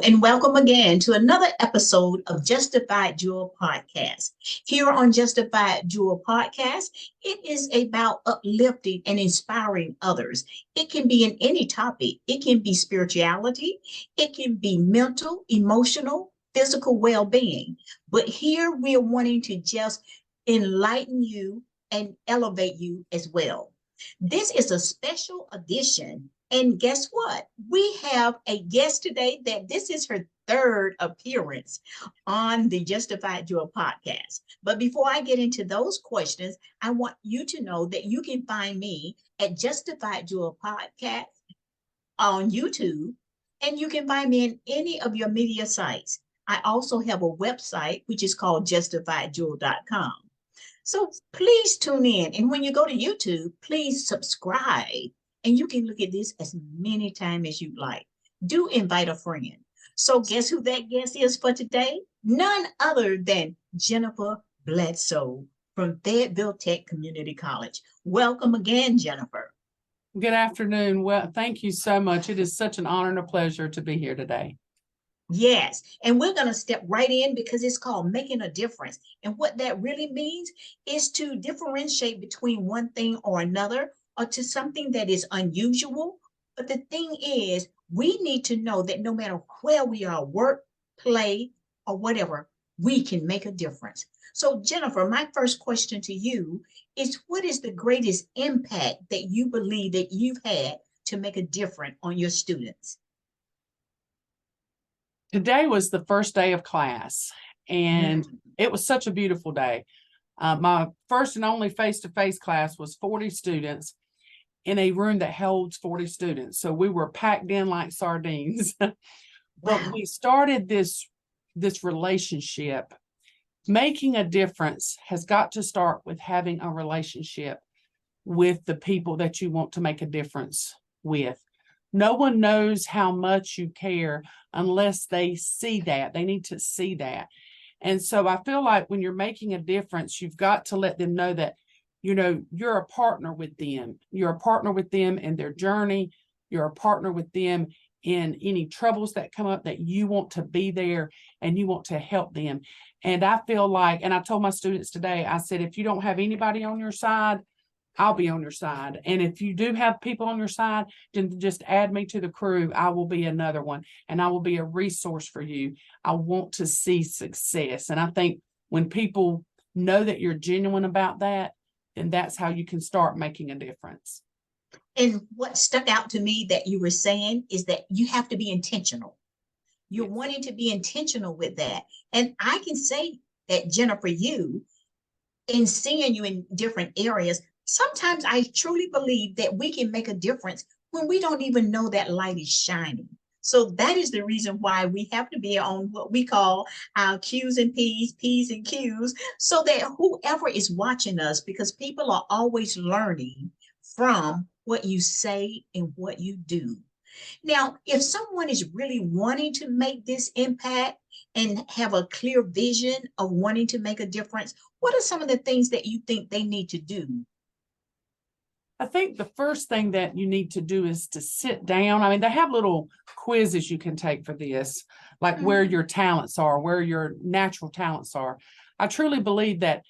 and welcome again to another episode of Justified Jewel Podcast. Here on Justified Jewel Podcast, it is about uplifting and inspiring others. It can be in any topic. It can be spirituality. It can be mental, emotional, physical well-being. But here we are wanting to just enlighten you and elevate you as well. This is a special edition. And guess what? We have a guest today that this is her third appearance on the Justified Jewel podcast. But before I get into those questions, I want you to know that you can find me at Justified Jewel podcast on YouTube, and you can find me in any of your media sites. I also have a website, which is called justifiedjewel.com. So please tune in. And when you go to YouTube, please subscribe. And you can look at this as many times as you like. Do invite a friend. So guess who that guest is for today? None other than Jennifer Bledsole from Fayetteville Tech Community College. Welcome again, Jennifer. Good afternoon. Well, thank you so much. It is such an honor and a pleasure to be here today. Yes, and we're going to step right in because it's called making a difference. And what that really means is to differentiate between one thing or another, or to something that is unusual. But the thing is, we need to know that no matter where we are, work, play, or whatever, we can make a difference. So Jennifer, my first question to you is, what is the greatest impact that you believe that you've had to make a difference on your students? Today was the first day of class, and it was such a beautiful day. My first and only face-to-face class was 40 students in a room that holds 40 students. So we were packed in like sardines. But we started this relationship. Making a difference has got to start with having a relationship with the people that you want to make a difference with. No one knows how much you care unless they see that. They need to see that. And so I feel like when you're making a difference, you've got to let them know that, you know, you're a partner with them. You're a partner with them in their journey. You're a partner with them in any troubles that come up, that you want to be there and you want to help them. And I feel like, and I told my students today, I said, if you don't have anybody on your side, I'll be on your side. And if you do have people on your side, then just add me to the crew. I will be another one, and I will be a resource for you. I want to see success. And I think when people know that you're genuine about that, then that's how you can start making a difference. And what stuck out to me that you were saying is that you have to be intentional. You're wanting to be intentional with that. And I can say that, Jennifer, you, in seeing you in different areas, sometimes I truly believe that we can make a difference when we don't even know that light is shining. So that is the reason why we have to be on what we call our Q's and P's, P's and Q's, so that whoever is watching us, because people are always learning from what you say and what you do. Now, if someone is really wanting to make this impact and have a clear vision of wanting to make a difference, what are some of the things that you think they need to do? I think the first thing that you need to do is to sit down. I mean, they have little quizzes you can take for this, like where your talents are, where your natural talents are. I truly believe that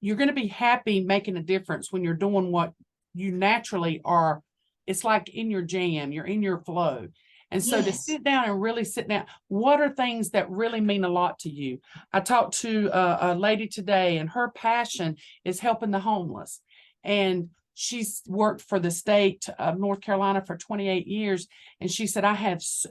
you're going to be happy making a difference when you're doing what you naturally are. It's like in your jam, you're in your flow. And so to sit down and really sit down, what are things that really mean a lot to you? I talked to a lady today, and her passion is helping the homeless. And she's worked for the state of North Carolina for 28 years. And she said,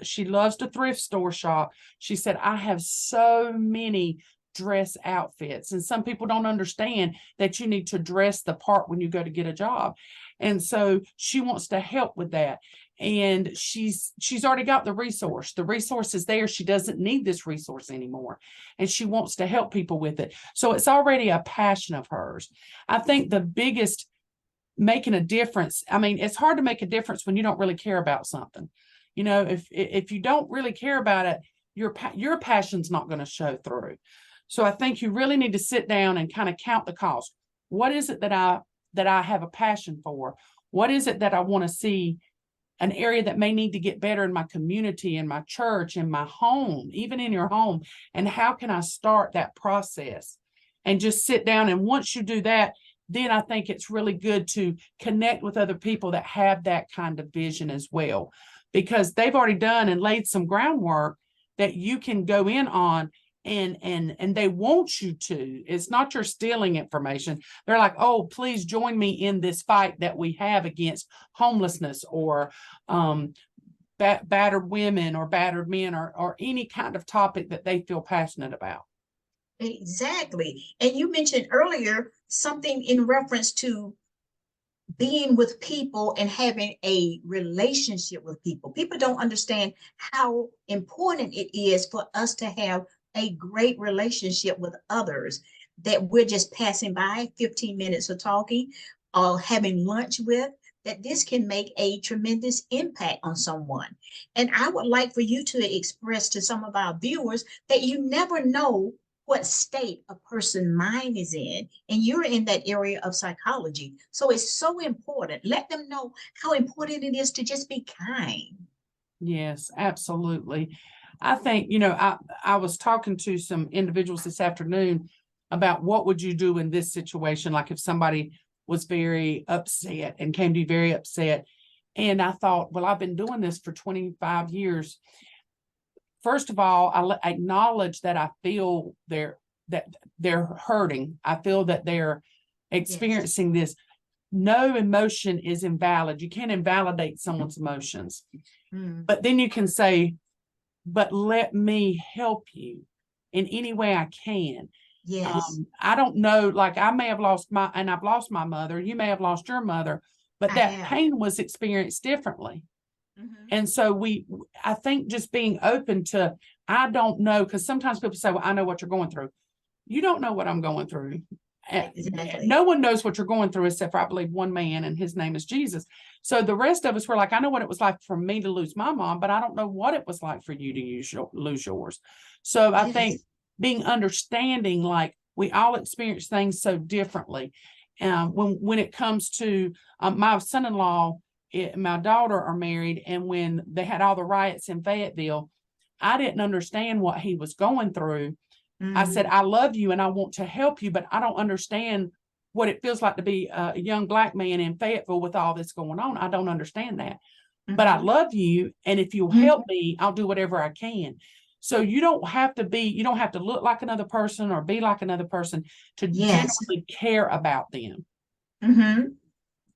she loves to thrift store shop. She said, I have so many dress outfits. And some people don't understand that you need to dress the part when you go to get a job. And so she wants to help with that. And she's already got the resource. The resource is there. She doesn't need this resource anymore. And she wants to help people with it. So it's already a passion of hers. I think the biggest making a difference. I mean, it's hard to make a difference when you don't really care about something. You know, if you don't really care about it, your passion's not going to show through. So I think you really need to sit down and kind of count the cost. What is it that I have a passion for? What is it that I want to see an area that may need to get better in my community, in my church, in my home, even in your home? And how can I start that process? And just sit down. And once you do that, then I think it's really good to connect with other people that have that kind of vision as well, because they've already done and laid some groundwork that you can go in on, and they want you to. It's not you're stealing information. They're like, oh, please join me in this fight that we have against homelessness, or battered women, or battered men, or any kind of topic that they feel passionate about. Exactly. And you mentioned earlier something in reference to being with people and having a relationship with people. People don't understand how important it is for us to have a great relationship with others that we're just passing by 15 minutes of talking or having lunch with, that this can make a tremendous impact on someone. And I would like for you to express to some of our viewers that you never know what state a person's mind is in, and you're in that area of psychology. So it's so important. Let them know how important it is to just be kind. Yes, absolutely. I think, you know, I was talking to some individuals this afternoon about what would you do in this situation, like if somebody was very upset and came to you very upset. And I thought, well, I've been doing this for 25 years. First of all, I acknowledge that I feel that they're hurting. I feel that they're experiencing this. No emotion is invalid. You can't invalidate someone's emotions. But then you can say, but let me help you in any way I can. Yes. I don't know, like I've lost my mother. You may have lost your mother, but that pain was experienced differently. And so I think just being open to, I don't know, because sometimes people say, well, I know what you're going through. You don't know what I'm going through. Exactly. No one knows what you're going through except for, I believe, one man, and his name is Jesus. So the rest of us were like, I know what it was like for me to lose my mom, but I don't know what it was like for you to lose yours. So I think being understanding, like we all experience things so differently. When it comes to my son-in-law, my daughter are married, and when they had all the riots in Fayetteville, I didn't understand what he was going through. I said, I love you and I want to help you, but I don't understand what it feels like to be a young Black man in Fayetteville with all this going on. I don't understand that. But I love you, and if you'll help me, I'll do whatever I can. So you don't have to look like another person or be like another person to genuinely care about them.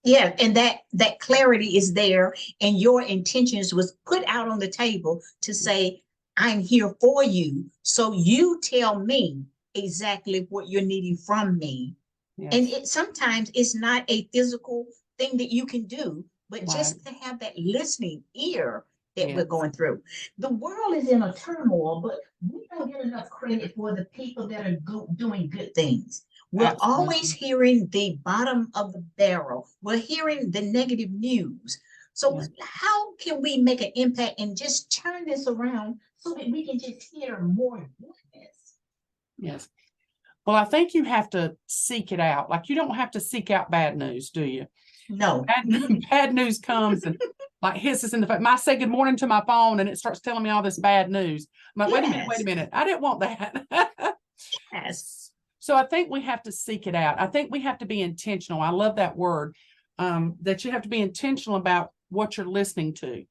Yeah, and that clarity is there, and your intentions was put out on the table to say, I'm here for you. So you tell me exactly what you're needing from me. And it sometimes it's not a physical thing that you can do, but just to have that listening ear that we're going through. The world is in a turmoil, but we don't get enough credit for the people that are doing good things. We're always hearing the bottom of the barrel. We're hearing the negative news. So how can we make an impact and just turn this around so that we can just hear more goodness? Yes. Well, I think you have to seek it out. Like, you don't have to seek out bad news, do you? No. Bad news comes and like hisses in the face. I say good morning to my phone and it starts telling me all this bad news. I'm like, wait a minute. I didn't want that. So I think we have to seek it out. I think we have to be intentional. I love that word, that you have to be intentional about what you're listening to.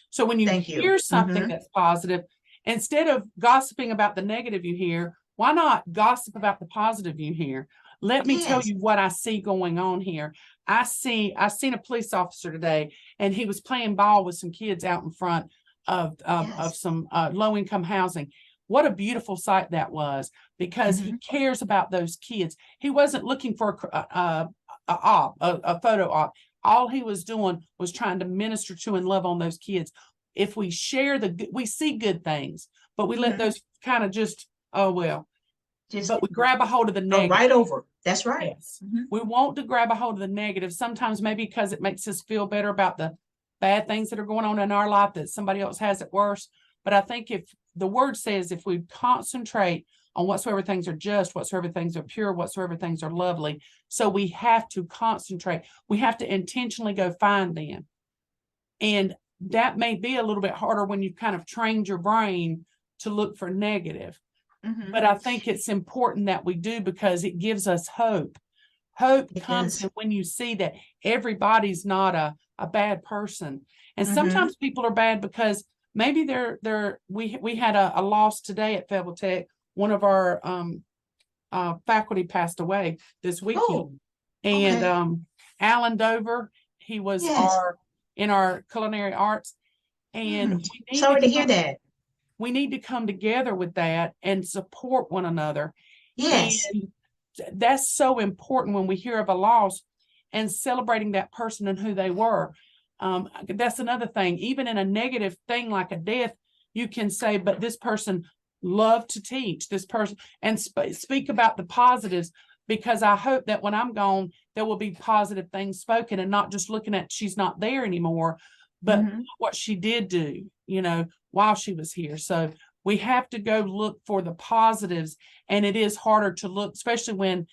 So when you hear something that's positive, instead of gossiping about the negative you hear, why not gossip about the positive you hear? Let me tell you what I see going on here. I seen a police officer today, and he was playing ball with some kids out in front of some low-income housing. What a beautiful sight that was, because he cares about those kids. He wasn't looking for a photo op. All he was doing was trying to minister to and love on those kids. If we share we see good things, but we let those kind of just, but we grab a hold of the negative. Right over. That's right. Yes. We want to grab a hold of the negative, sometimes maybe because it makes us feel better about the bad things that are going on in our life, that somebody else has it worse. But I think if the word says, if we concentrate on whatsoever things are just, whatsoever things are pure, whatsoever things are lovely. So we have to concentrate. We have to intentionally go find them. And that may be a little bit harder when you've kind of trained your brain to look for negative. But I think it's important that we do, because it gives us hope. Hope comes in when you see that everybody's not a bad person. And sometimes people are bad because maybe we had a loss today at Fayetteville Tech. One of our faculty passed away this weekend. And Alan Dover, he was in our culinary arts. And sorry to hear that. We need to come together with that and support one another. Yes. And that's so important when we hear of a loss, and celebrating that person and who they were. That's another thing. Even in a negative thing like a death, you can say, but this person loved to teach, this person, and speak about the positives, because I hope that when I'm gone, there will be positive things spoken, and not just looking at she's not there anymore, but what she did do, while she was here. So we have to go look for the positives, and it is harder to look, especially when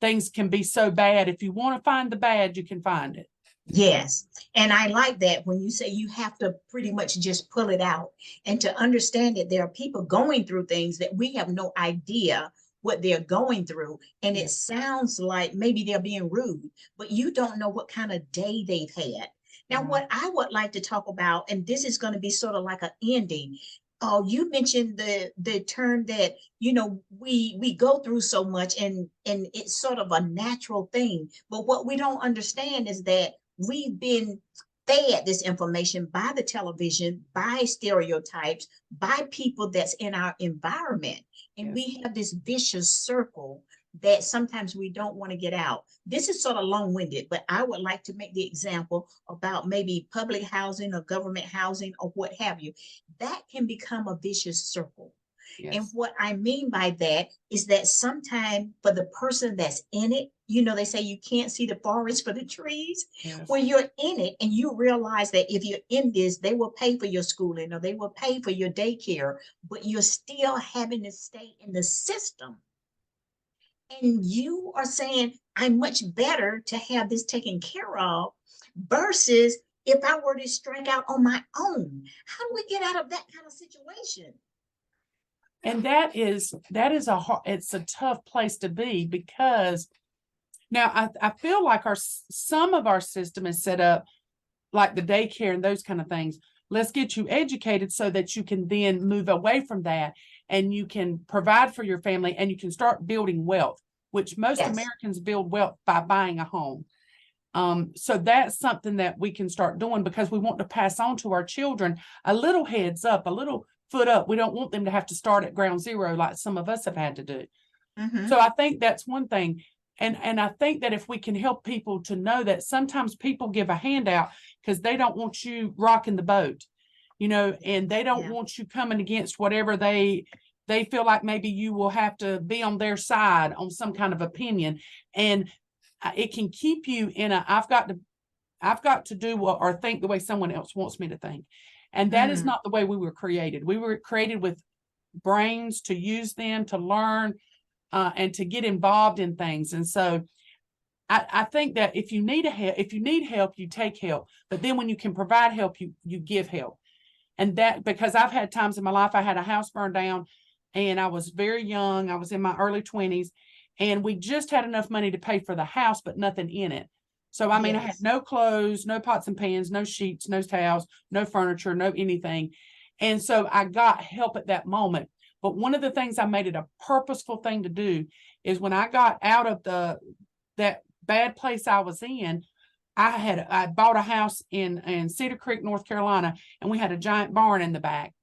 things can be so bad. If you want to find the bad, you can find it. Yes. And I like that when you say you have to pretty much just pull it out, and to understand that there are people going through things that we have no idea what they're going through. And it sounds like maybe they're being rude, but you don't know what kind of day they've had. Now, what I would like to talk about, and this is going to be sort of like an ending. You mentioned the term that we go through so much, and it's sort of a natural thing. But what we don't understand is that we've been fed this information by the television, by stereotypes, by people that's in our environment, and we have this vicious circle that sometimes we don't want to get out. This is sort of long-winded, but I would like to make the example about maybe public housing or government housing or what have you. That can become a vicious circle. And what I mean by that is that sometimes for the person that's in it, they say you can't see the forest for the trees. When you're in it and you realize that if you're in this, they will pay for your schooling or they will pay for your daycare, but you're still having to stay in the system. And you are saying, I'm much better to have this taken care of versus if I were to strike out on my own. How do we get out of that kind of situation? And it's a tough place to be, because now I feel like some of our system is set up like the daycare and those kind of things. Let's get you educated so that you can then move away from that, and you can provide for your family, and you can start building wealth, which most Americans build wealth by buying a home. So that's something that we can start doing, because we want to pass on to our children a little heads up, a little foot up. We don't want them to have to start at ground zero like some of us have had to do. So I think that's one thing. And I think that if we can help people to know that sometimes people give a handout because they don't want you rocking the boat, and they don't want you coming against whatever they feel like maybe you will have to be on their side on some kind of opinion. And it can keep you in I've got to do what, or think the way someone else wants me to think. And that is not the way we were created. We were created with brains to use them, to learn, and to get involved in things. And so I think that if you need help, you take help. But then when you can provide help, you give help. And that, because I've had times in my life, I had a house burned down and I was very young. I was in my early 20s, and we just had enough money to pay for the house, but nothing in it. So, I had no clothes, no pots and pans, no sheets, no towels, no furniture, no anything. And so I got help at that moment. But one of the things I made it a purposeful thing to do is when I got out of that bad place I was in, I bought a house in Cedar Creek, North Carolina, and we had a giant barn in the back.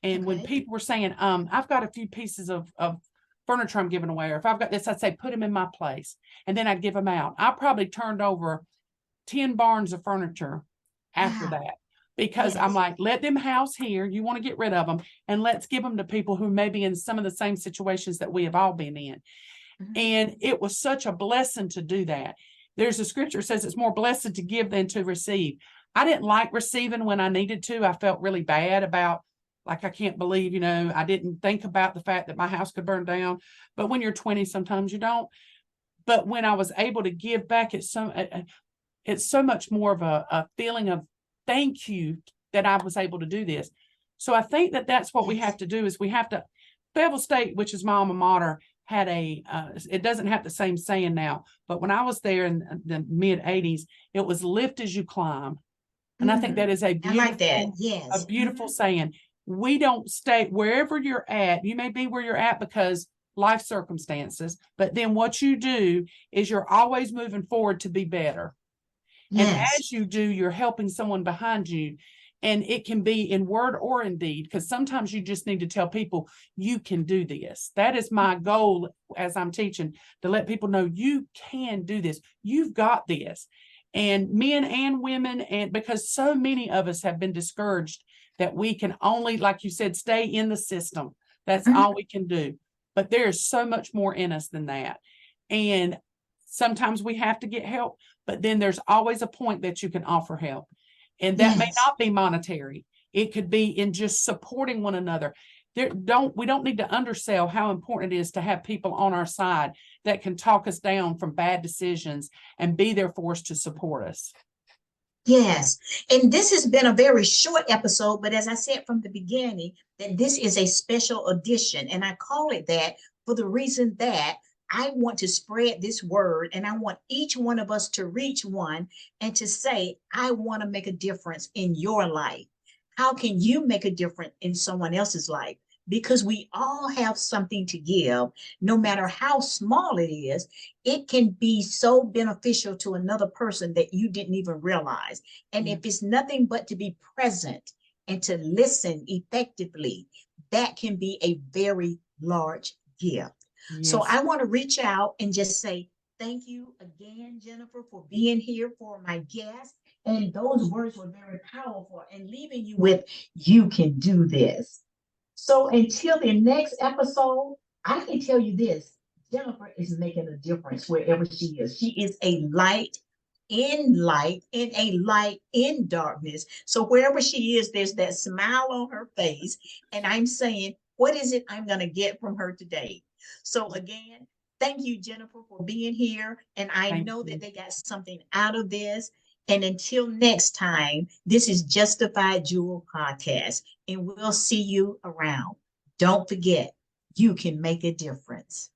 And when people were saying, I've got a few pieces of furniture I'm giving away, or if I've got this, I'd say, put them in my place. And then I'd give them out. I probably turned over 10 barns of furniture after that, because I'm like, let them house here. You want to get rid of them, and let's give them to people who may be in some of the same situations that we have all been in. And it was such a blessing to do that. There's a scripture that says it's more blessed to give than to receive. I didn't like receiving when I needed to. I felt really bad about, like, I can't believe, I didn't think about the fact that my house could burn down. But when you're 20, sometimes you don't. But when I was able to give back, it's so much more of a feeling of thank you that I was able to do this. So I think that that's what we have to do is we have to, Bevel State, which is my alma mater, had it doesn't have the same saying now, but when I was there in the mid 80s, it was lift as you climb. And I think that is I like that. Yes. a beautiful saying. We don't stay wherever you're at. You may be where you're at because life circumstances, but then what you do is you're always moving forward to be better. And Yes. as you do, you're helping someone behind you. And it can be in word or in deed, because sometimes you just need to tell people you can do this. That is my goal as I'm teaching, to let people know you can do this. You've got this. And men and women, and because so many of us have been discouraged that we can only, like you said, stay in the system. That's all we can do. But there is so much more in us than that. And sometimes we have to get help, but then there's always a point that you can offer help. And that may not be monetary. It could be in just supporting one another. We don't need to undersell how important it is to have people on our side that can talk us down from bad decisions and be there for us to support us. Yes. And this has been a very short episode, but as I said from the beginning, that this is a special edition. And I call it that for the reason that I want to spread this word, and I want each one of us to reach one and to say, I want to make a difference in your life. How can you make a difference in someone else's life? Because we all have something to give, no matter how small it is. It can be so beneficial to another person that you didn't even realize. And if it's nothing but to be present and to listen effectively, that can be a very large gift. So I want to reach out and just say thank you again, Jennifer, for being here for my guest. And those words were very powerful, and leaving you with, you can do this. So until the next episode, I can tell you this, Jennifer is making a difference wherever she is. She is a light in light, and a light in darkness. So wherever she is, there's that smile on her face. And I'm saying, what is it I'm going to get from her today? So again, thank you, Jennifer, for being here. And I know that they got something out of this. And until next time, this is Justified Jewel Podcast, and we'll see you around. Don't forget, you can make a difference.